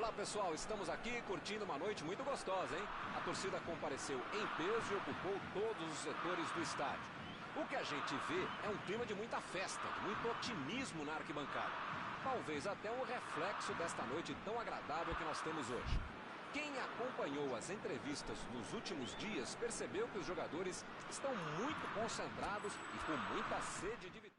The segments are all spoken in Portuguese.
Olá pessoal, estamos aqui curtindo uma noite muito gostosa, hein? A torcida compareceu em peso e ocupou todos os setores do estádio. O que a gente vê é um clima de muita festa, muito otimismo na arquibancada. Talvez até um reflexo desta noite tão agradável que nós temos hoje. Quem acompanhou as entrevistas nos últimos dias percebeu que os jogadores estão muito concentrados e com muita sede de vitória.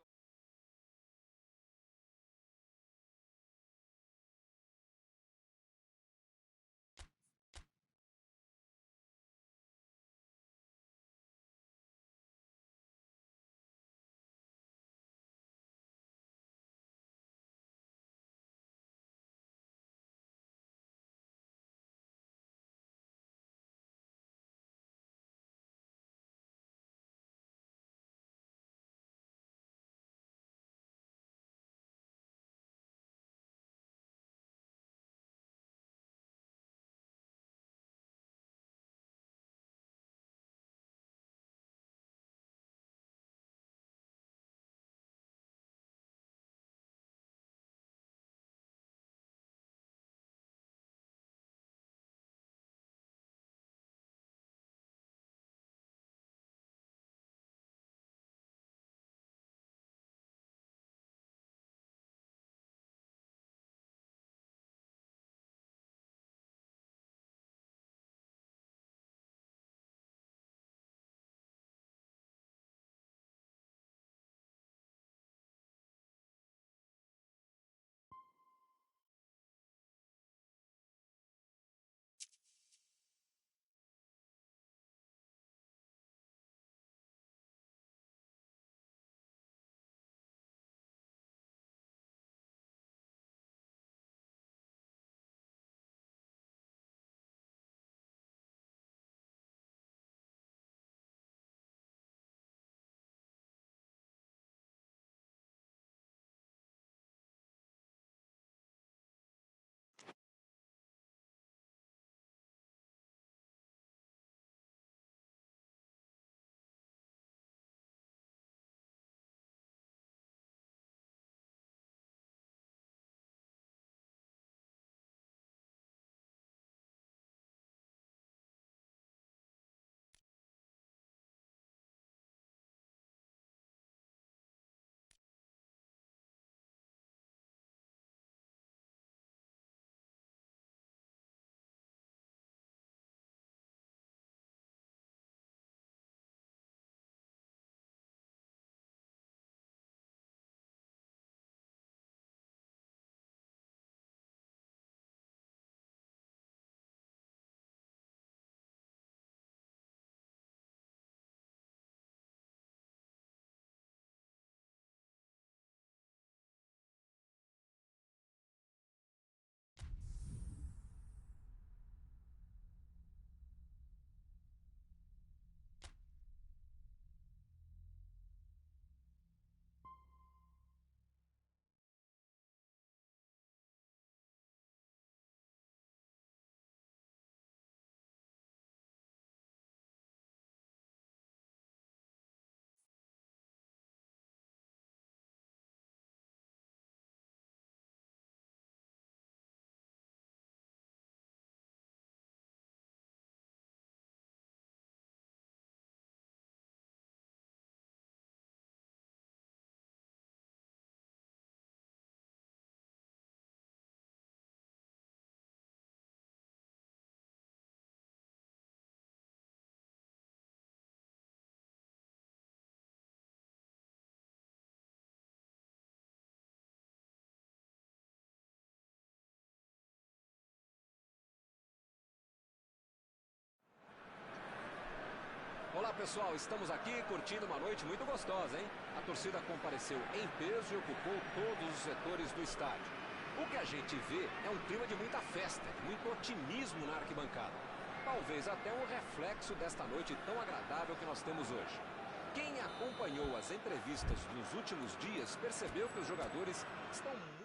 Olá pessoal, estamos aqui curtindo uma noite muito gostosa, hein? A torcida compareceu em peso e ocupou todos os setores do estádio. O que a gente vê é um clima de muita festa, muito otimismo na arquibancada. Talvez até um reflexo desta noite tão agradável que nós temos hoje. Quem acompanhou as entrevistas nos últimos dias percebeu que os jogadores estão muito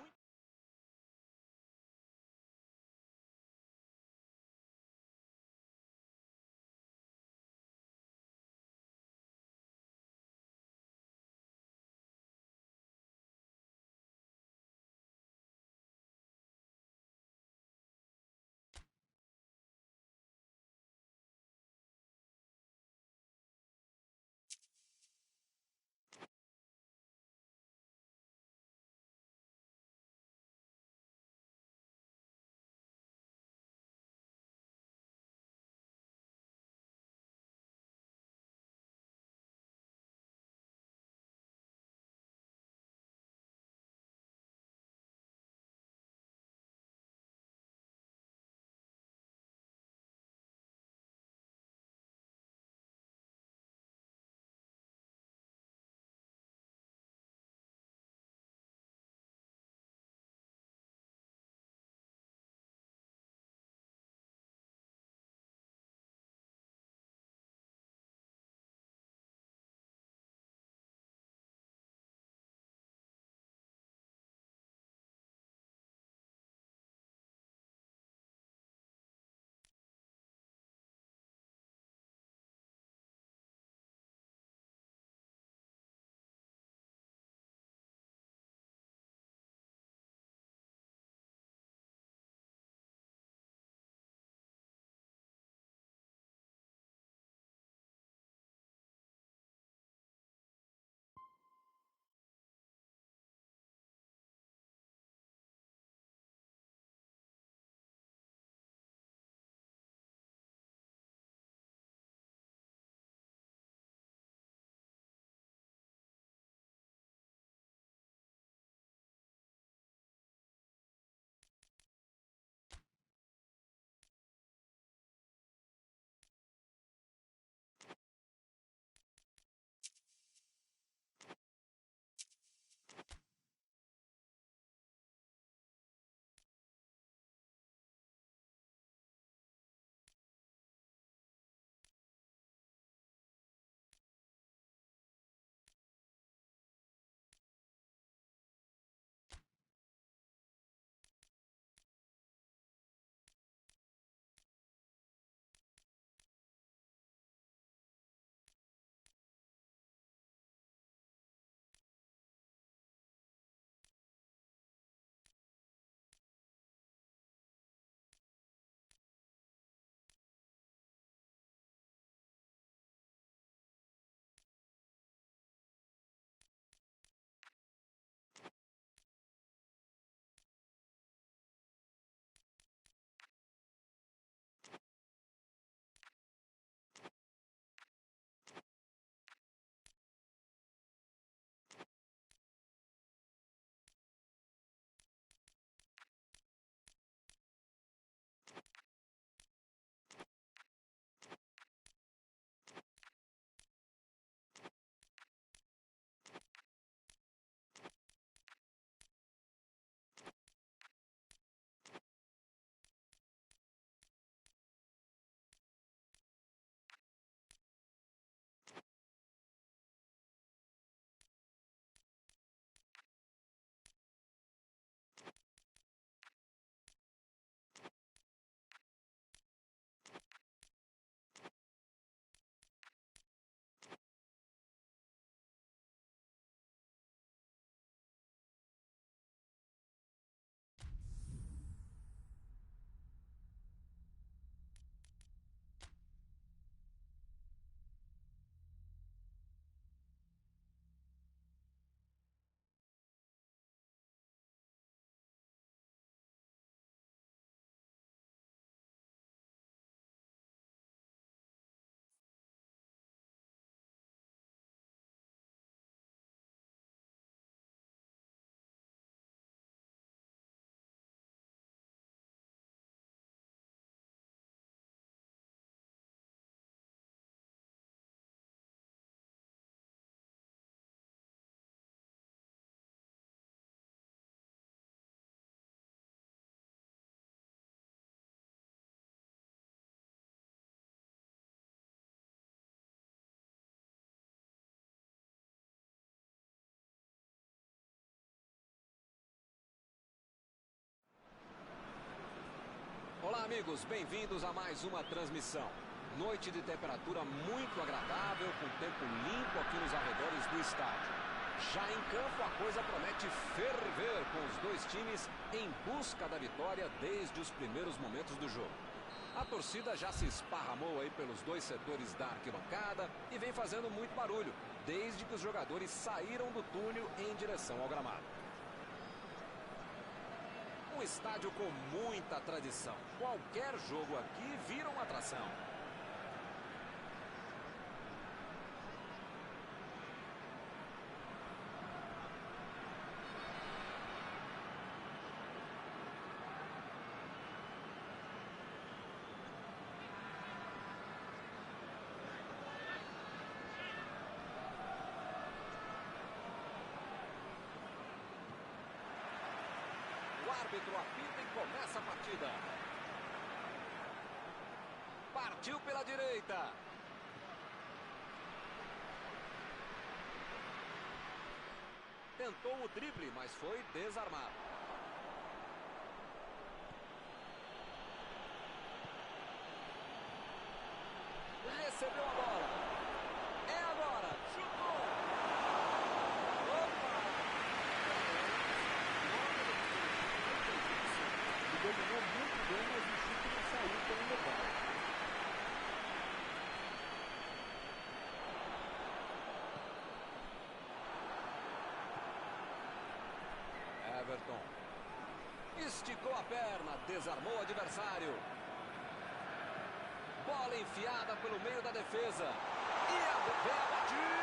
Olá, amigos, bem-vindos a mais uma transmissão. Noite de temperatura muito agradável, com tempo limpo aqui nos arredores do estádio. Já em campo, a coisa promete ferver, com os dois times em busca da vitória desde os primeiros momentos do jogo. A torcida já se esparramou aí pelos dois setores da arquibancada e vem fazendo muito barulho, desde que os jogadores saíram do túnel em direção ao gramado. Um estádio com muita tradição. Qualquer jogo aqui vira uma atração. O árbitro apita e começa a partida. Partiu pela direita. Tentou o drible, mas foi desarmado. Recebeu a bola. É agora. Chutou. Dominou muito bem, mas o chute não saiu tão legal. Everton esticou a perna, desarmou o adversário. Bola enfiada pelo meio da defesa. E vem a batida.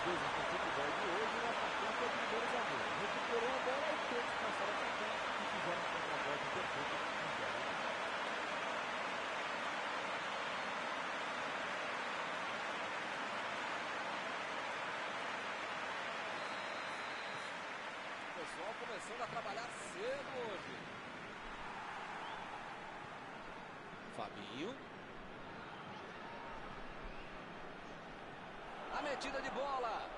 Vezes no futebol de hoje, o atacante é o primeiro zagueiro. Recuperou a bola e todos passaram para frente e fizeram um contra-golpe perfeito que fizeram. O pessoal começando a trabalhar cedo hoje. Fabinho. A metida de bola.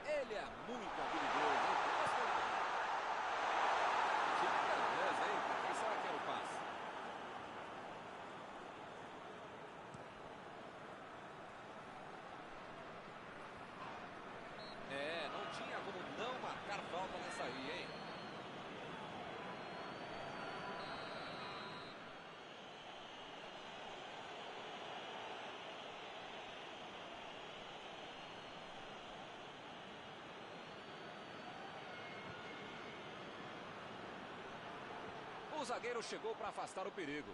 Ele é muito habilidoso, hein? Que beleza, hein? Quem será que é o passe? É, não tinha como não marcar falta nessa aí, hein? O zagueiro chegou para afastar o perigo.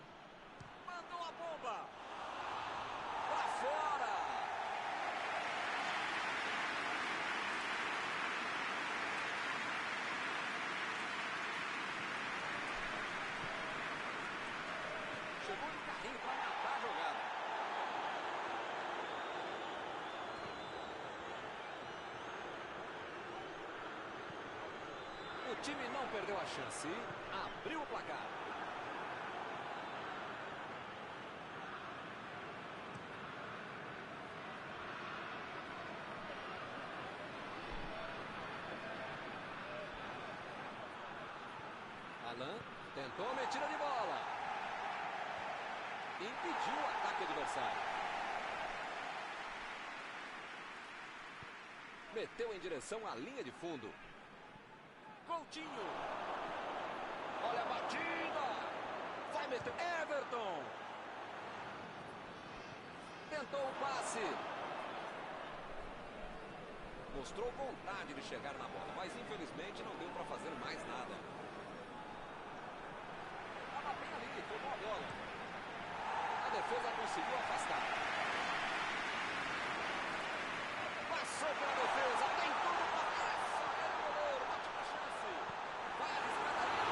Mandou a bomba. Pra fora. Chegou de carrinho para matar a jogada. O time não perdeu a chance. Abriu o placar. Alan tentou a metida de bola. Impediu o ataque adversário. Meteu em direção à linha de fundo. Coutinho. Olha a batida. Vai meter. Everton. Tentou o passe. Mostrou vontade de chegar na bola, mas infelizmente não deu para fazer mais nada. Estava bem ali, tomou a bola. A defesa conseguiu afastar. Passou pela defesa, tem tudo para essa. É o goleiro, ótima chance. Vai arriscar ali.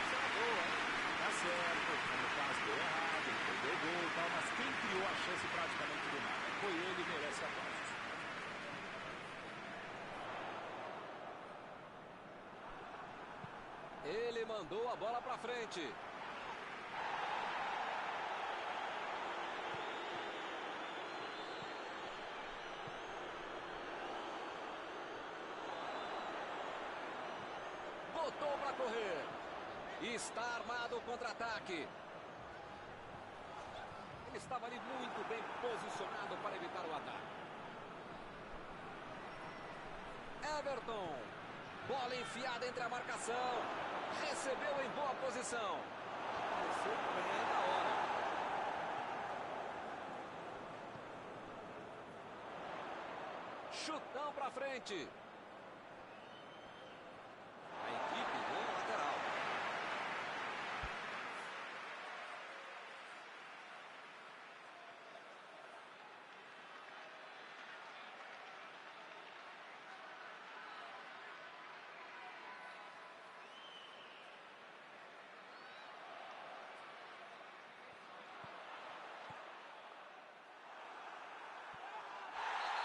Isso é boa, hein? Tá certo, como faz deu errado, ele perdeu o gol e tal, mas quem criou a chance praticamente do nada foi ele, merece aplausos. Ele mandou a bola para frente. botou para correr. Está armado o contra-ataque. Ele estava ali muito bem posicionado para evitar o ataque. Everton. Bola enfiada entre a marcação. Recebeu em boa posição. Apareceu bem na hora. Chutão para frente. A equipe ganha lateral.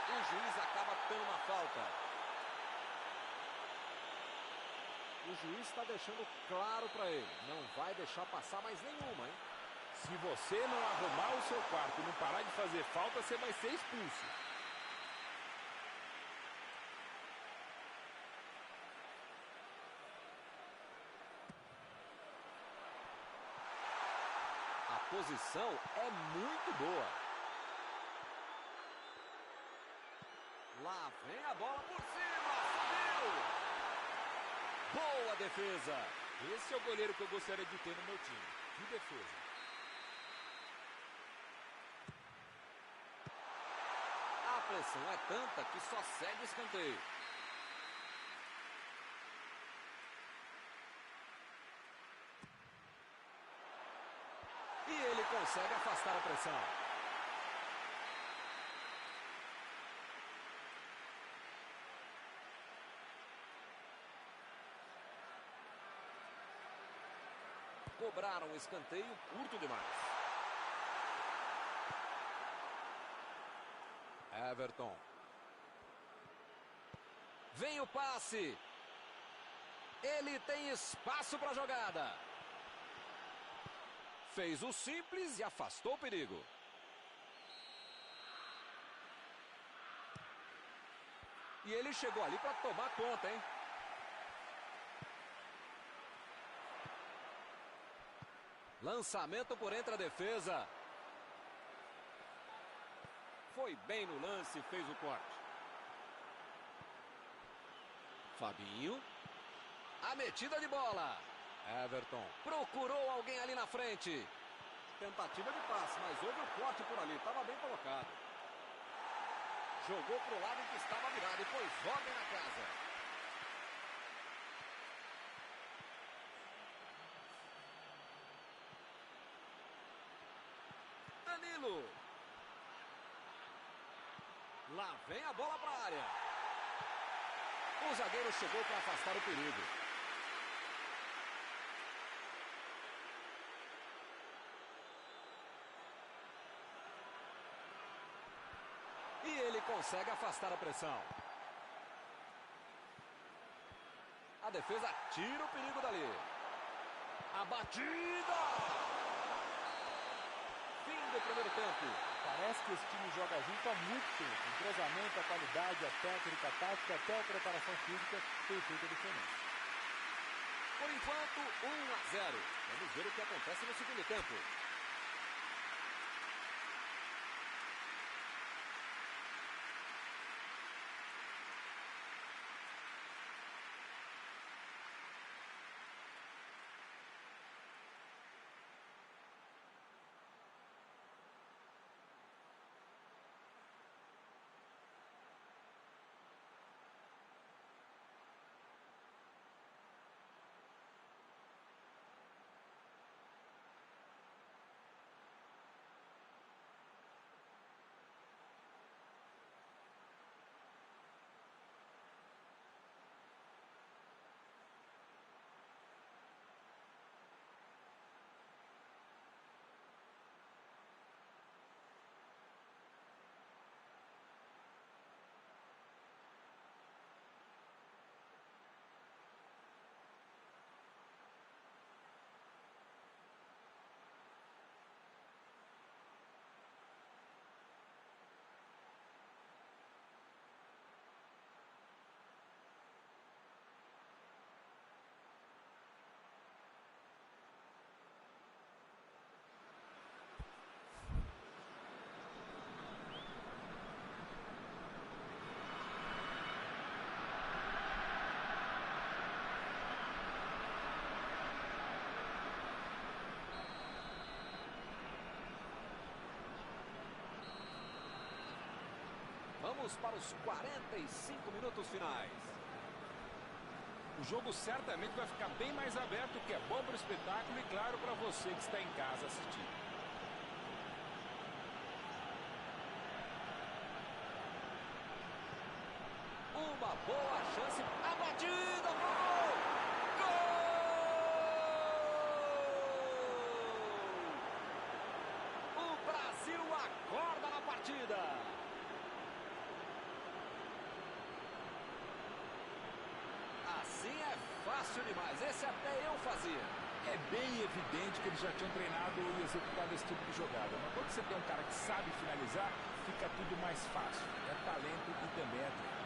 O juiz acaba dando uma falta. O juiz está deixando claro para ele. Não vai deixar passar mais nenhuma, hein? Se você não arrumar o seu quarto e não parar de fazer falta, você vai ser expulso. A posição é muito boa. Lá vem a bola por cima. Subiu. Boa defesa. Esse é o goleiro que eu gostaria de ter no meu time. Que defesa. A pressão é tanta que só segue escanteio. E ele consegue afastar a pressão. Cobraram um escanteio curto demais. Everton. Vem o passe. Ele tem espaço para a jogada. Fez o simples e afastou o perigo. E ele chegou ali para tomar conta, hein? Lançamento por entre a defesa. Foi bem no lance, fez o corte. Fabinho. A metida de bola. Everton procurou alguém ali na frente. Tentativa de passe, mas houve o corte por ali. Estava bem colocado. Jogou para o lado em que estava virado e pôs ordem na casa. Danilo. Lá vem a bola para a área. O zagueiro chegou para afastar o perigo. E ele consegue afastar a pressão. A defesa tira o perigo dali. A batida! Fim do primeiro tempo. Parece que esse time joga junto há muito tempo. O entrosamento, a qualidade, a técnica, a tática, até a preparação física tem feito a diferença. Por enquanto, 1-0. Vamos ver o que acontece no segundo tempo. Vamos para os 45 minutos finais. O jogo certamente vai ficar bem mais aberto, o que é bom para o espetáculo e, claro, para você que está em casa assistindo. Uma boa chance. A batida, gol! Gol! O Brasil acorda na partida. Assim é fácil demais. Esse até eu fazia. É bem evidente que eles já tinham treinado e executado esse tipo de jogada. Mas quando você tem um cara que sabe finalizar, fica tudo mais fácil. É talento e também é treino.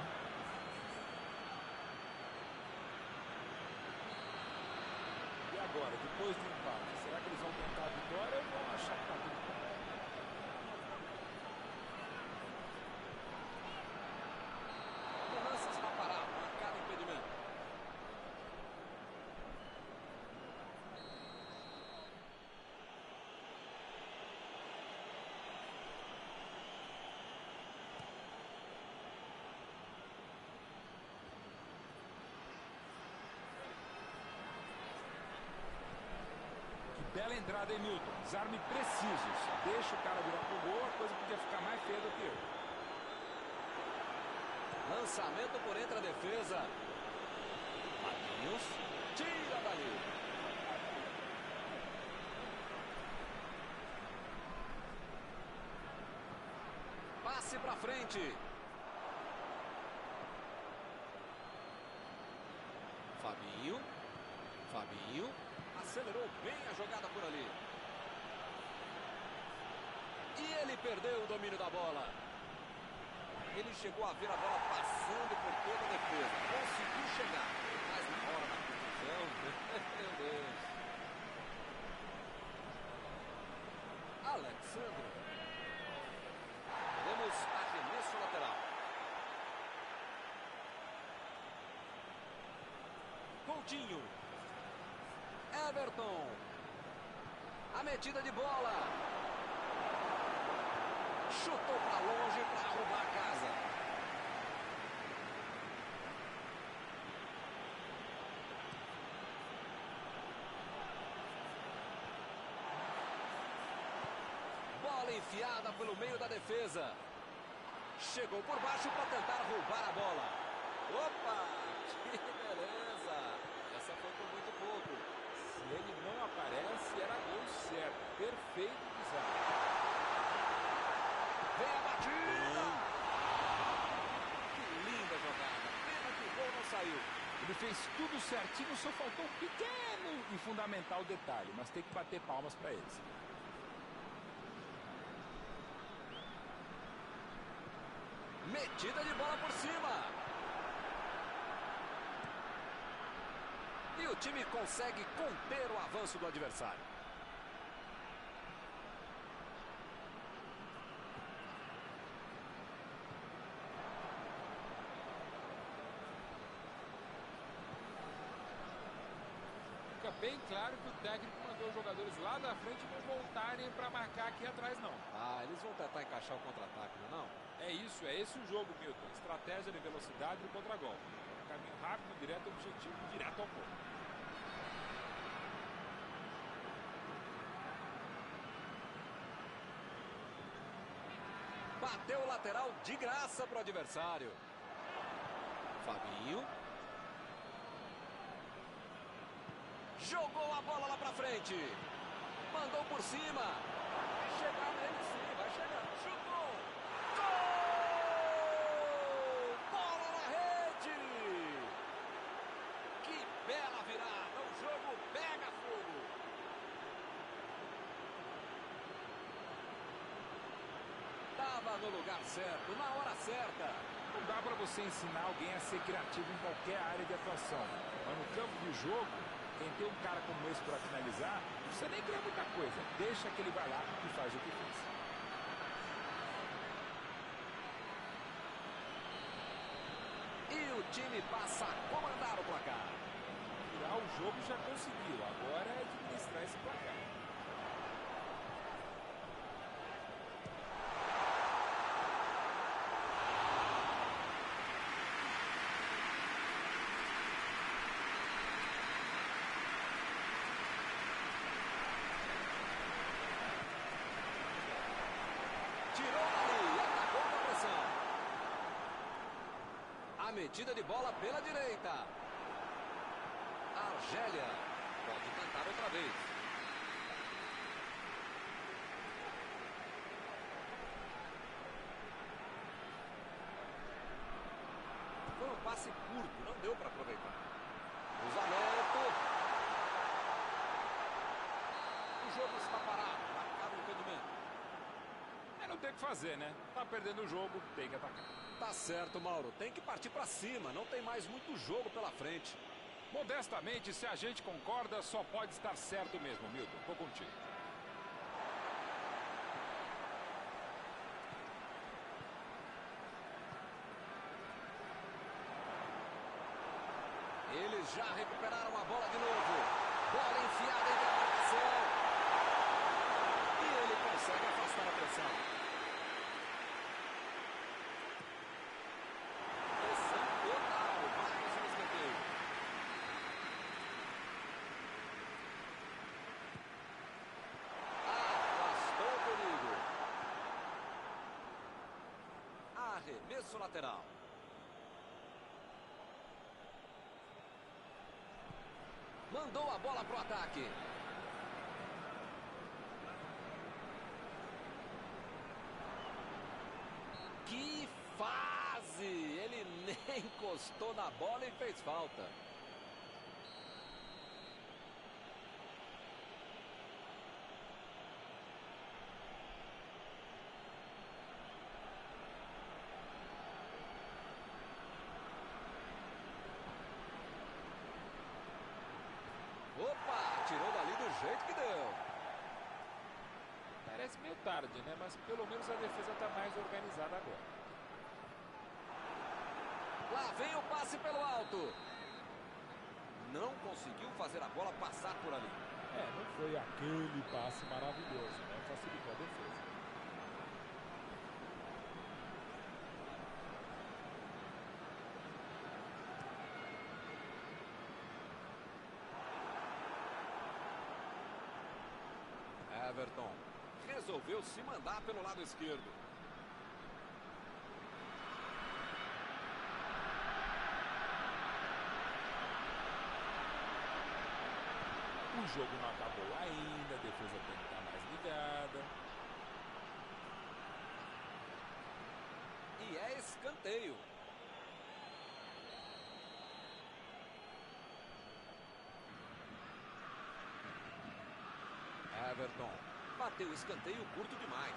E agora, depois do empate, será que eles vão tentar a vitória ou vão achar que está tudo bem? O lance está parado, marcado impedimento. Bela entrada, hein, Milton? Desarme precisos. Deixa o cara virar pro gol, a coisa podia ficar mais feia do que eu. Lançamento por entre a defesa. Marquinhos tira dali. Passe pra frente. Fabinho. Acelerou bem a jogada por ali. E ele perdeu o domínio da bola. Ele chegou a ver a bola passando por toda a defesa. Conseguiu chegar. Mas na hora da confusão, meu Deus. Alexandre. Teremos arremesso lateral. Coutinho. Everton. A metida de bola. Chutou para longe para arrumar a casa. Bola enfiada pelo meio da defesa. Chegou por baixo para tentar roubar a bola. Opa! Que beleza! Essa foi por muito pouco. Se ele não aparece, era gol certo. Perfeito desarme. Vem a batida! Que linda jogada. Pena que o gol não saiu. Ele fez tudo certinho, só faltou um pequeno e fundamental detalhe. Mas tem que bater palmas para eles. Metida de bola por cima. E o time consegue conter o avanço do adversário. Fica bem claro que o técnico mandou os jogadores lá da frente não voltarem para marcar aqui atrás, não. Ah, eles vão tentar encaixar o contra-ataque, não? É isso, é esse o jogo, Milton. Estratégia de velocidade e contra-golpe. Caminho rápido, direto, objetivo, direto ao ponto. Bateu o lateral de graça para o adversário. Fabinho. Jogou a bola lá para frente. Mandou por cima. Vai chegar nele sim, vai chegar. Chutou. Gol! Bola na rede. Que bela virada. O jogo pega fogo. Estava no lugar certo, na hora certa. Não dá para você ensinar alguém a ser criativo em qualquer área de atuação. Mas no campo de jogo, quem tem um cara como esse para finalizar, não precisa nem criar muita coisa. Deixa que ele vai lá e faz o que fez. E o time passa a comandar o placar. Virar o jogo já conseguiu. Agora é administrar esse placar. Metida de bola pela direita. Argélia pode tentar outra vez. Foi um passe curto, não deu para aproveitar. Cruzamento. O jogo está parado, marcado o impedimento. Não tem o que fazer, né? Tá perdendo o jogo, tem que atacar. Tá certo, Mauro. Tem que partir para cima, não tem mais muito jogo pela frente. Modestamente, se a gente concorda, só pode estar certo mesmo, Milton. Tô contigo. Eles já recuperaram a bola de novo. Bola enfiada entre a marcação. E ele consegue afastar a pressão. Pressão total. Mais um escanteio. Afastou o perigo. Arremesso lateral. Mandou a bola pro ataque. Que fase! Ele nem encostou na bola e fez falta. Opa! Tirou dali do jeito que deu. Parece meio tarde, né? Mas pelo menos a defesa tá mais organizada agora. Lá vem o passe pelo alto. Não conseguiu fazer a bola passar por ali. Não foi aquele passe maravilhoso, né? Facilitou a defesa. Everton resolveu se mandar pelo lado esquerdo. O jogo não acabou ainda, a defesa tem que estar mais ligada. E é escanteio. Everton bateu o escanteio curto demais.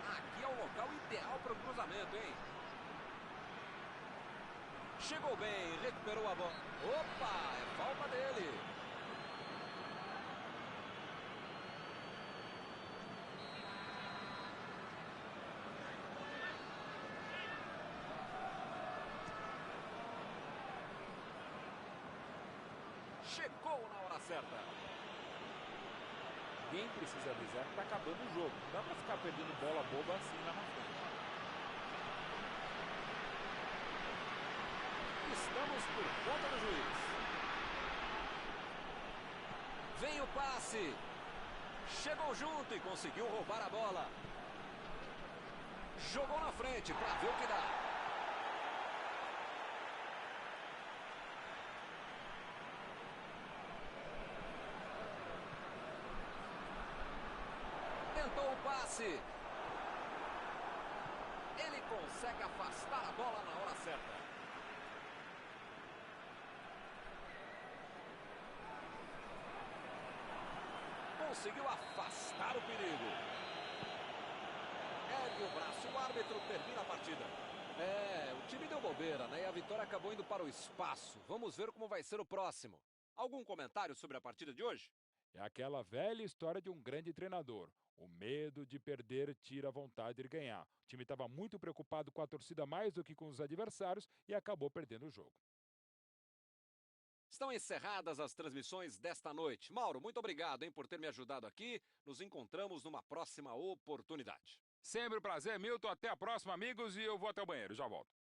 Aqui é o local ideal para o cruzamento, hein? Chegou bem, recuperou a bola. Opa, é falta dele. Chegou na hora certa. Quem precisa avisar que tá acabando o jogo. Não dá pra ficar perdendo bola boba assim lá na frente. Estamos por conta do juiz. Vem o passe. Chegou junto e conseguiu roubar a bola. Jogou na frente para ver o que dá. Tentou o passe. Ele consegue afastar a bola na hora certa. Conseguiu afastar o perigo. Ergue o braço, o árbitro termina a partida. O time deu bobeira, né? E a vitória acabou indo para o espaço. Vamos ver como vai ser o próximo. Algum comentário sobre a partida de hoje? É aquela velha história de um grande treinador. O medo de perder tira a vontade de ganhar. O time estava muito preocupado com a torcida mais do que com os adversários e acabou perdendo o jogo. Estão encerradas as transmissões desta noite. Mauro, muito obrigado, hein, por ter me ajudado aqui. Nos encontramos numa próxima oportunidade. Sempre um prazer, Milton. Até a próxima, amigos. E eu vou até o banheiro. Já volto.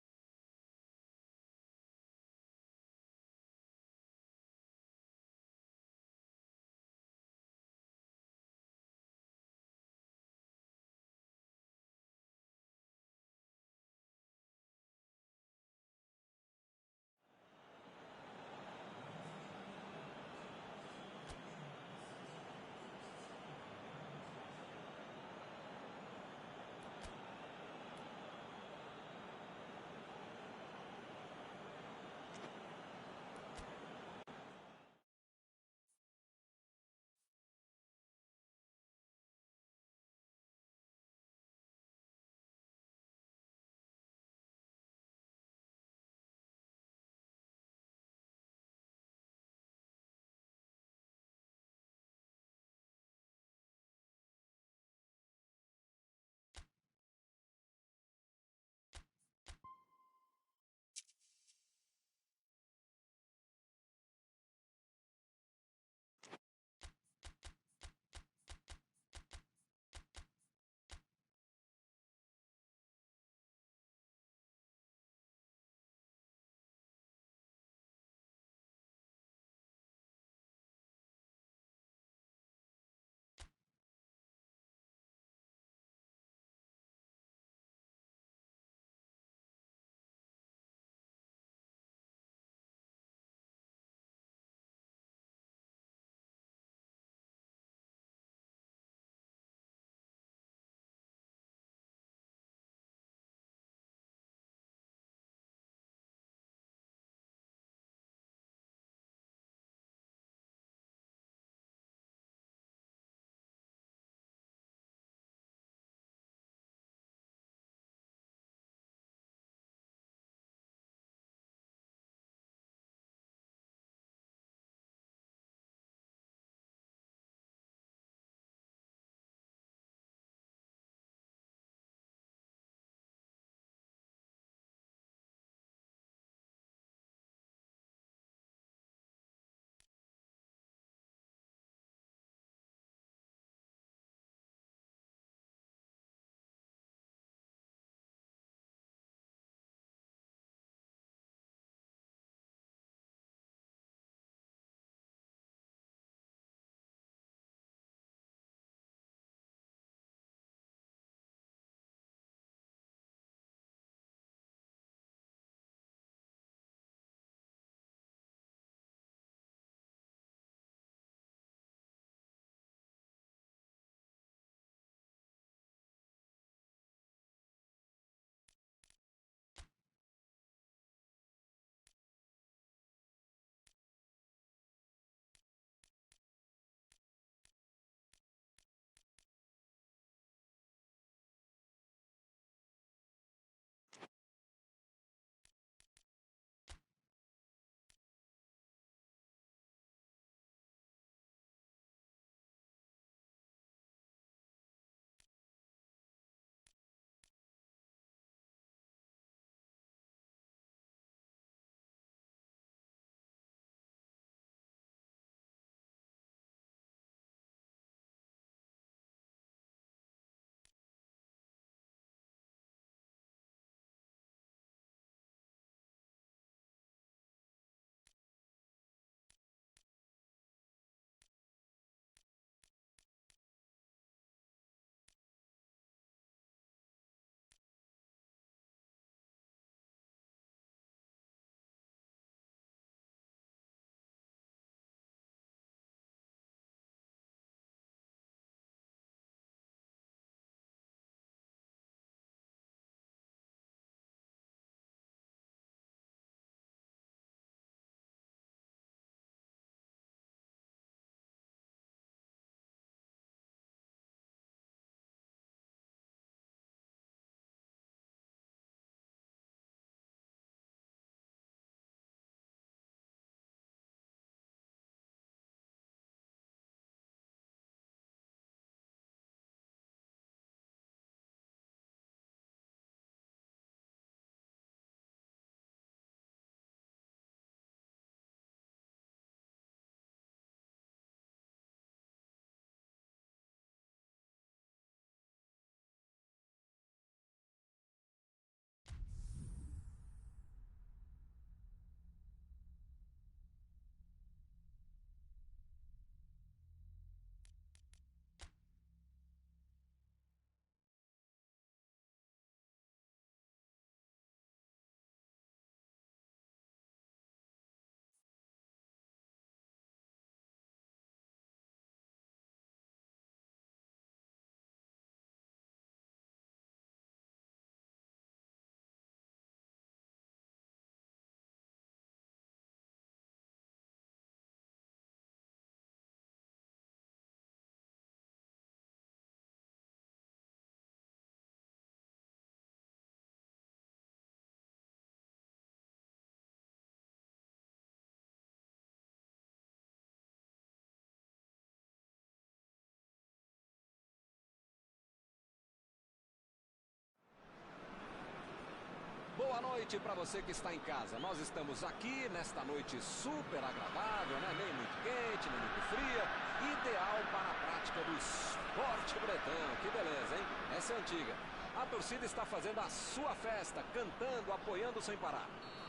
Boa noite para você que está em casa. Nós estamos aqui nesta noite super agradável, né? Nem muito quente, nem muito fria. Ideal para a prática do esporte bretão. Que beleza, hein? Essa é antiga. A torcida está fazendo a sua festa, cantando, apoiando sem parar.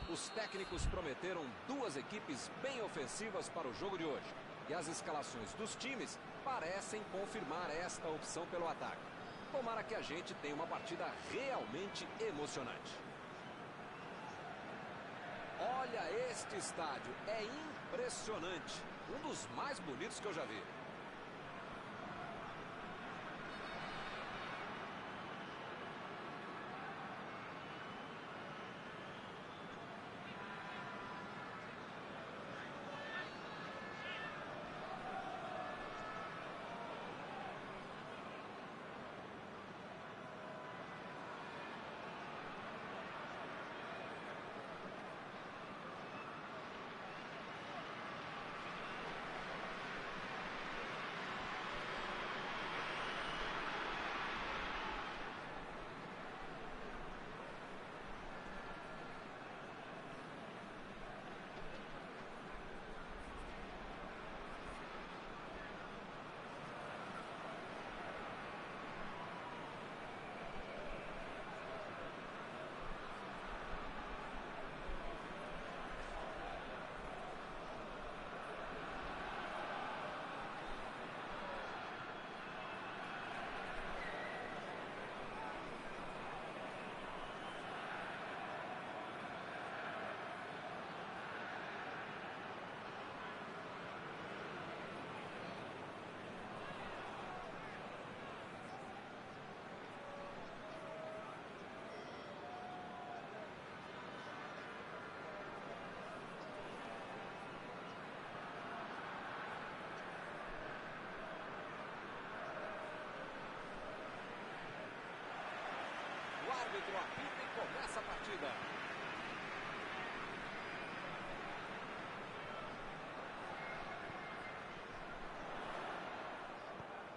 Os técnicos prometeram duas equipes bem ofensivas para o jogo de hoje. E as escalações dos times parecem confirmar esta opção pelo ataque. Tomara que a gente tenha uma partida realmente emocionante. Olha este estádio, é impressionante. Um dos mais bonitos que eu já vi. O árbitro apita e começa a partida.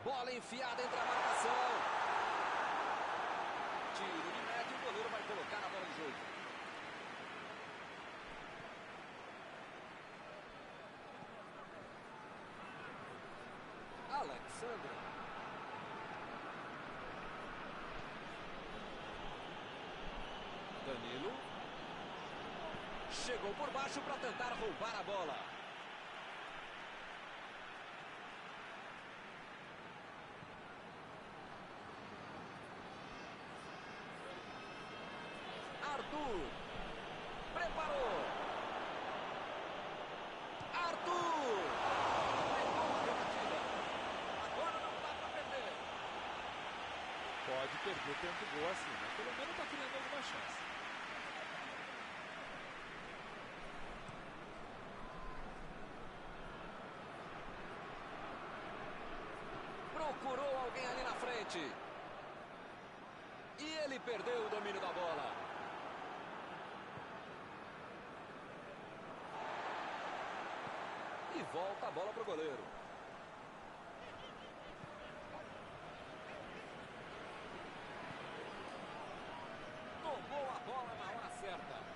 Bola enfiada entre a marcação. Tiro de médio, o goleiro vai colocar a bola em jogo. Alexandre. Danilo. Chegou por baixo para tentar roubar a bola. Arthur. Preparou. Arthur. Pegou a rebatida. Agora não dá para perder. Pode perder tanto gol assim, mas pelo menos está criando alguma chance. Procurou alguém ali na frente. E ele perdeu o domínio da bola. E volta a bola para o goleiro. Tomou a bola na hora certa.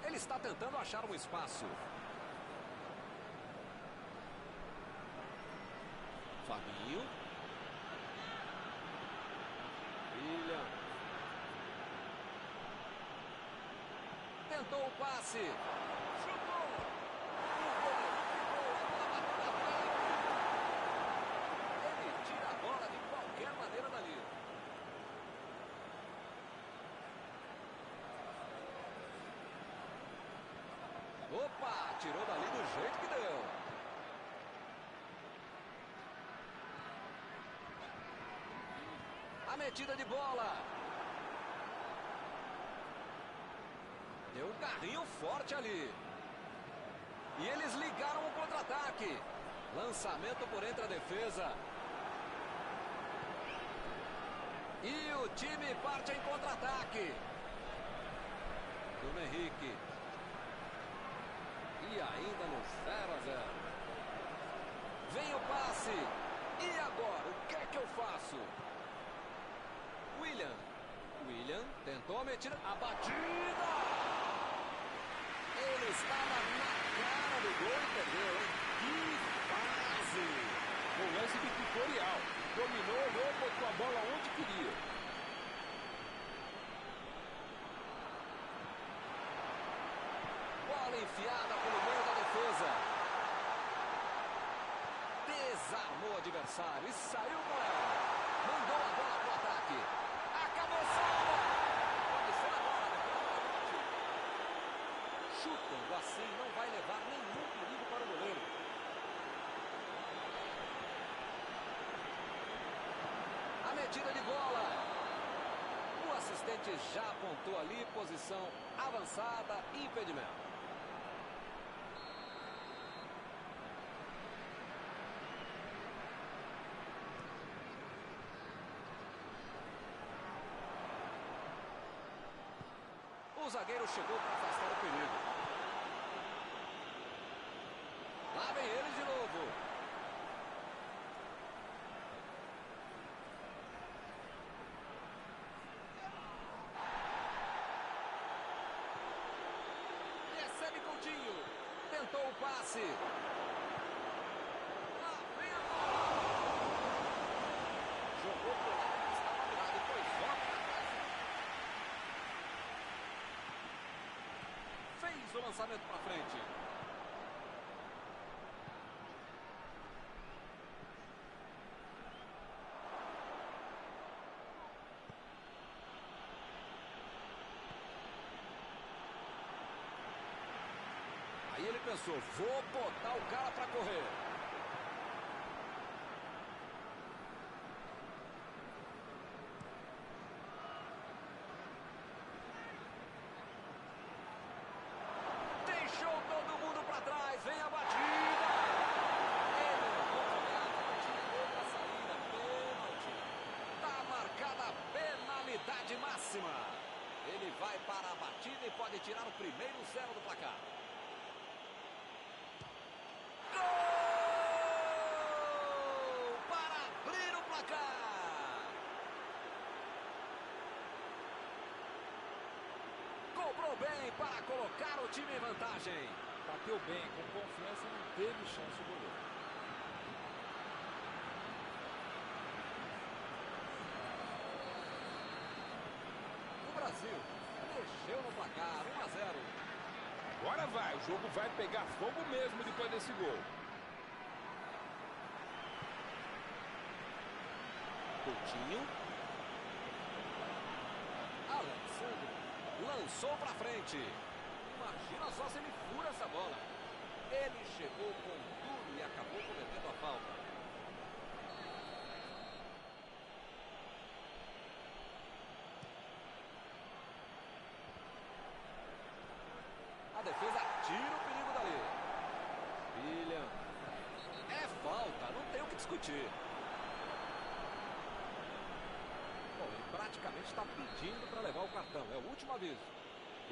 Ele está tentando achar um espaço. Fabinho. William. Tentou o passe. Chutou. O goleiro ficou, a bola bateu na frente. Ele tira a bola de qualquer maneira dali. Opa, tirou dali do jeito que deu. A metida de bola. Deu um carrinho forte ali. E eles ligaram o contra-ataque. Lançamento por entre a defesa. E o time parte em contra-ataque. Bruno Henrique. E ainda no 0 a 0. Vem o passe. E agora, o que é que eu faço? William tentou a metida. A batida! Ele estava na cara do gol e perdeu, hein? Que fase! Um lance ditatorial. Dominou, botou a bola onde queria. Bola enfiada pelo meio da defesa. Desarmou o adversário e saiu com ela. Mandou a bola pro ataque. Acabou salva. Pode ser agora, chutando assim não vai levar nenhum perigo para o goleiro. A metida de bola. O assistente já apontou ali, posição avançada, impedimento. O zagueiro chegou para afastar o perigo. Lá vem ele de novo. Recebe Coutinho. Tentou o passe. Lá vem a bola. Jogou pro lado que estava virado e foi só para trás. Fez o lançamento para frente. Aí ele pensou, vou botar o cara para correr. Deixou todo mundo para trás, vem a batida. Ele não jogava, tinha outra saída, pênalti. Tá marcada a penalidade máxima. Ele vai para a batida e pode tirar o primeiro 0 do placar. Cobrou bem para colocar o time em vantagem. Bateu bem, com confiança, não teve chance o goleiro. O Brasil mexeu no placar, 1 a 0. Agora vai, o jogo vai pegar fogo mesmo depois desse gol. Coutinho. Alexandre lançou para frente. Imagina só se ele fura essa bola. Ele chegou com tudo e acabou cometendo a falta. A defesa tira o perigo dali. William. É falta, não tem o que discutir. Bom, ele praticamente está pedindo para levar o cartão. É o último aviso.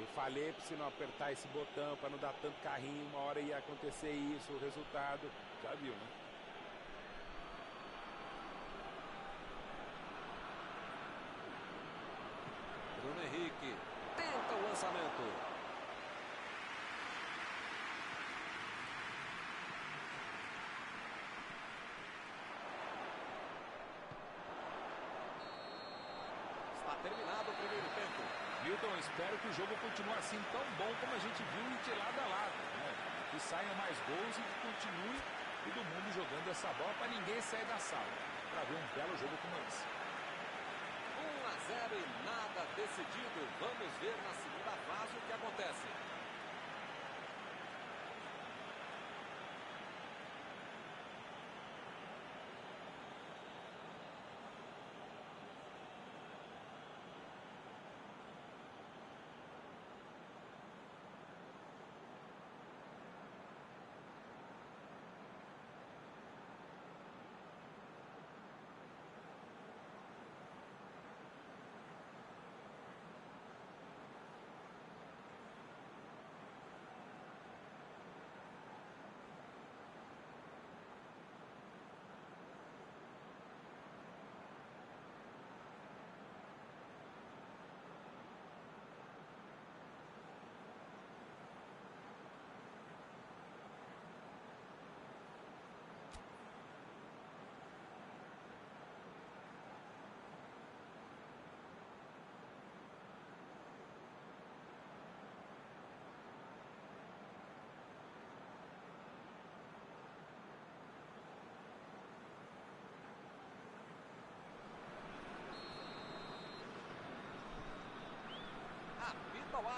Eu falei para você não apertar esse botão, para não dar tanto carrinho. Uma hora ia acontecer isso, o resultado. Já viu, né? Bruno Henrique tenta o lançamento. Está terminado o primeiro tempo. Milton, espero que o jogo continue assim tão bom como a gente viu de lado a lado, né? Que saiam mais gols e que continue todo mundo jogando essa bola para ninguém sair da sala. Para ver um belo jogo como esse. 1 a 0 e nada decidido. Vamos ver na segunda fase o que acontece.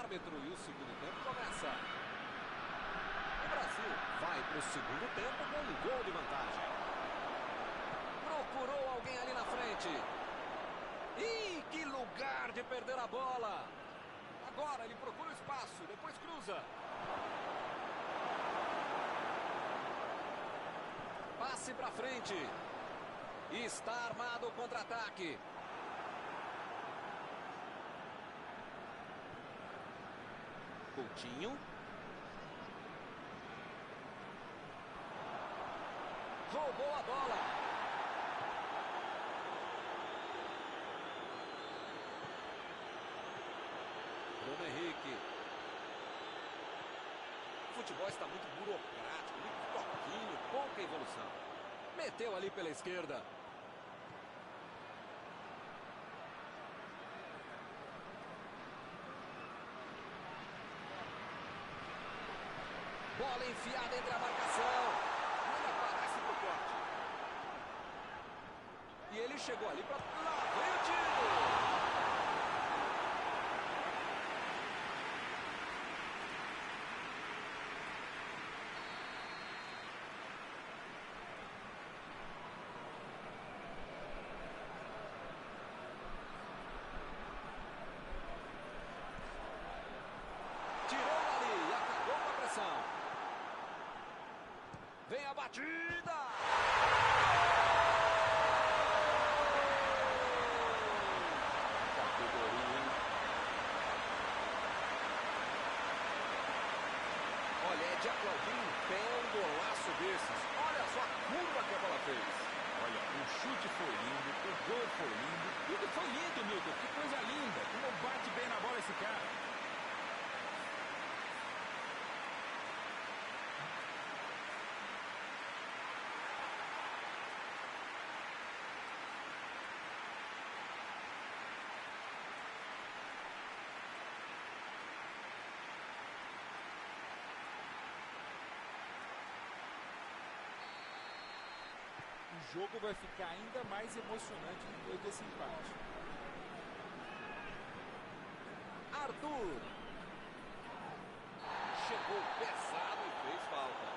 árbitro e o segundo tempo começa. O Brasil vai para o segundo tempo com um gol de vantagem. Procurou alguém ali na frente. Ih, que lugar de perder a bola. Agora ele procura o espaço, depois cruza. Passe para frente. Está armado o contra-ataque. Coutinho. Roubou a bola. Bruno Henrique. O futebol está muito burocrático, muito toquinho, pouca evolução. Meteu ali pela esquerda. Bola enfiada entre a marcação. Ele aparece pro corte. E ele chegou ali para... Lá vem o tiro! Vem a batida! Categoria. Olha, é de aplaudir em pé um golaço desses. Olha só a curva que a bola fez. Olha, o chute foi lindo, o gol foi lindo. Tudo foi lindo, Milton. Que coisa linda. Como bate bem na bola esse cara. O jogo vai ficar ainda mais emocionante depois desse empate. Arthur. Chegou pesado e fez falta.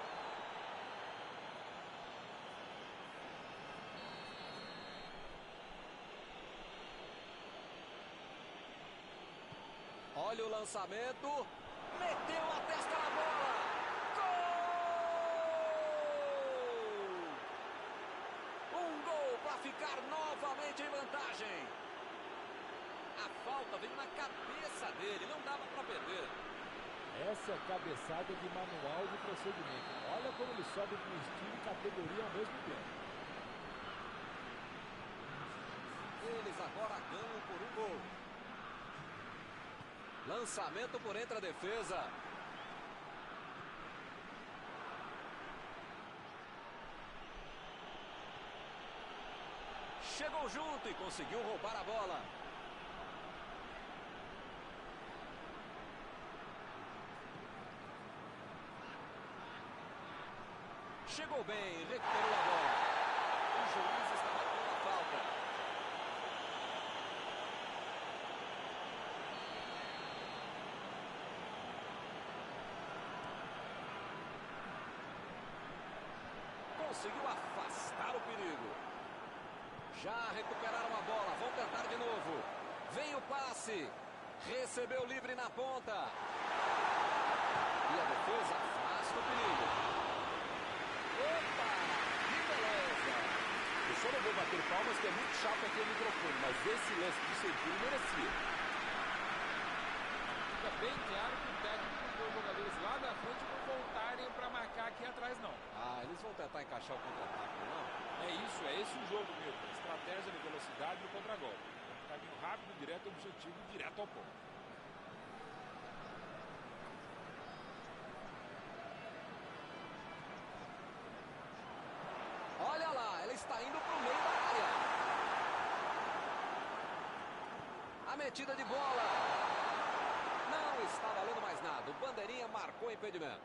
Olha o lançamento. Meteu a testa na bola. Ficar novamente em vantagem. A falta veio na cabeça dele, não dava para perder. Essa é a cabeçada de manual de procedimento. Olha como ele sobe com estilo e categoria ao mesmo tempo. Eles agora ganham por um gol. Lançamento por entre a defesa. Chegou junto e conseguiu roubar a bola. Chegou bem, recuperou a bola. O juiz está marcando a falta. Conseguiu afastar o perigo. Já recuperaram a bola, vão tentar de novo. Vem o passe. Recebeu livre na ponta. E a defesa afasta o perigo. Opa! Que beleza! Eu só não vou bater palmas, que é muito chato aqui o microfone, mas esse lance de Serginho merecia. Fica bem claro que o técnico mandou os jogadores lá da frente não voltarem para marcar aqui atrás, não. Ah, eles vão tentar encaixar o contra-ataque, não? É isso, é esse o jogo, Milton. Estratégia de velocidade no contra-golpe. Um caminho rápido, direto ao objetivo, direto ao ponto. Olha lá, ela está indo para o meio da área. A metida de bola. Não está valendo mais nada. O bandeirinha marcou o impedimento.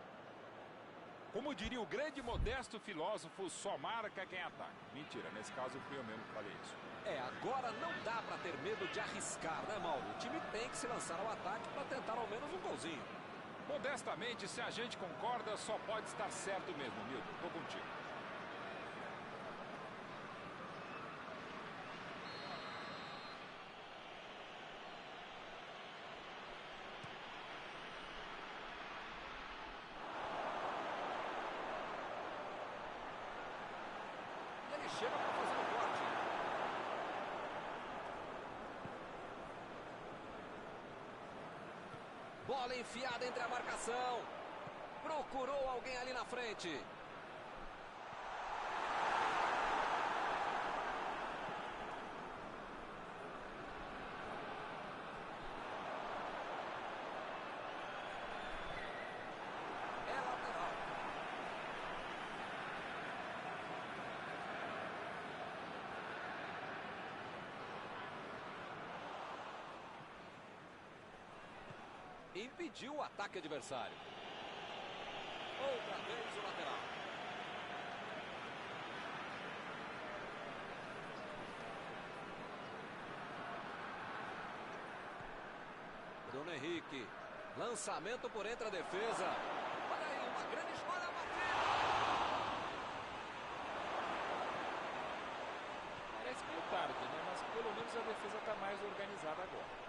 Como diria o grande e modesto filósofo, só marca quem ataca. Mentira, nesse caso fui eu mesmo que falei isso. Agora não dá para ter medo de arriscar, né, Mauro? O time tem que se lançar ao ataque para tentar ao menos um golzinho. Modestamente, se a gente concorda, só pode estar certo mesmo, Milton. Tô contigo. E ele chega para fazer o corte. Bola enfiada entre a marcação. Procurou alguém ali na frente. É lateral. Impediu o ataque adversário. Outra vez o lateral. Bruno Henrique. Lançamento por entre a defesa. Olha aí, uma grande jogada batida. Parece meio tarde, né? Mas pelo menos a defesa está mais organizada agora.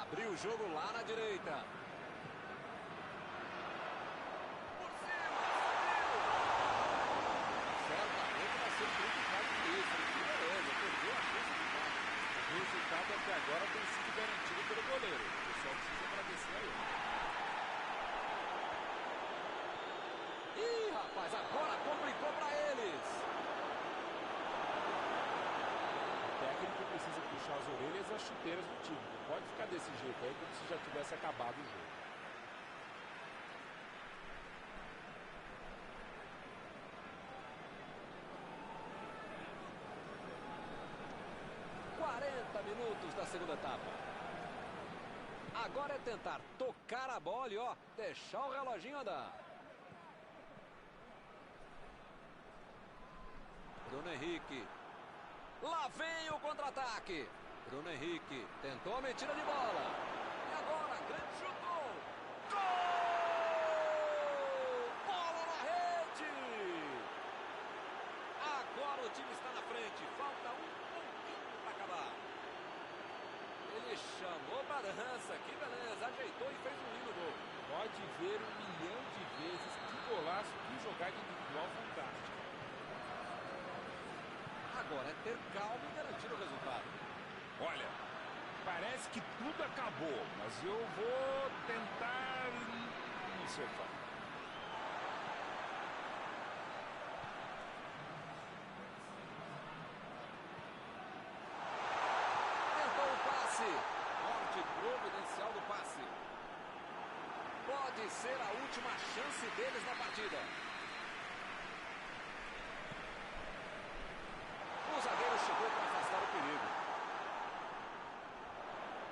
Abriu o jogo lá na direita. Por cima, certamente vai ser criticado por isso. Que beleza, perdeu a chance de empate. O resultado até agora tem sido garantido pelo goleiro. O pessoal precisa agradecer a ele. Ih, rapaz, agora complicou para eles. O técnico precisa puxar as orelhas e as chuteiras do time. Não pode ficar desse jeito aí como se já tivesse acabado o jogo. Minutos da segunda etapa. Agora é tentar tocar a bola e ó, deixar o reloginho andar. Bruno Henrique. Lá vem o contra-ataque. Bruno Henrique tentou a metida de bola. E agora, grande chutou. Gol! Bola na rede! Agora o time está na frente. Falta um pouquinho para acabar. Ele chamou para dança, que beleza, ajeitou e fez um lindo gol. Pode ver 1 milhão de vezes que golaço, que jogada individual fantástica. Agora é ter calma e garantir o resultado. Olha, parece que tudo acabou, mas eu vou tentar não ser fã. Corte providencial do passe. Pode ser a última chance deles na partida. O zagueiro chegou para afastar o perigo.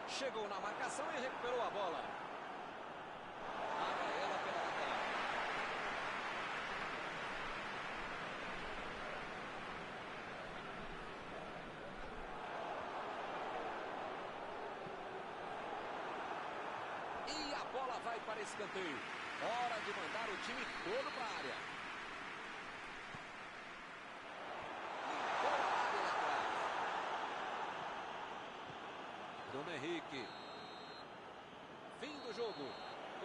Chegou na marcação e recuperou a bola. Abre ela pela lateral. E a bola vai para escanteio. Hora de mandar o time todo para a área. Limpou a área lá atrás. Bruno Henrique. Fim do jogo.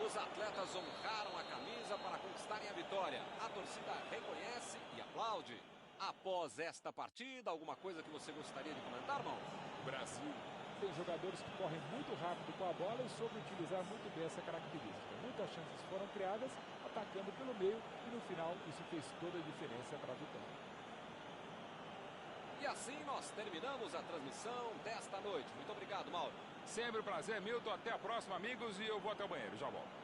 Os atletas honraram a camisa para conquistarem a vitória. A torcida reconhece e aplaude. Após esta partida, alguma coisa que você gostaria de comentar, irmão? O Brasil tem jogadores que correm muito rápido com a bola e soube utilizar muito bem essa característica. Muitas chances foram criadas, atacando pelo meio e no final isso fez toda a diferença para a vitória. E assim nós terminamos a transmissão desta noite. Muito obrigado, Mauro. Sempre um prazer, Milton. Até a próxima, amigos. E eu vou até o banheiro. Já volto.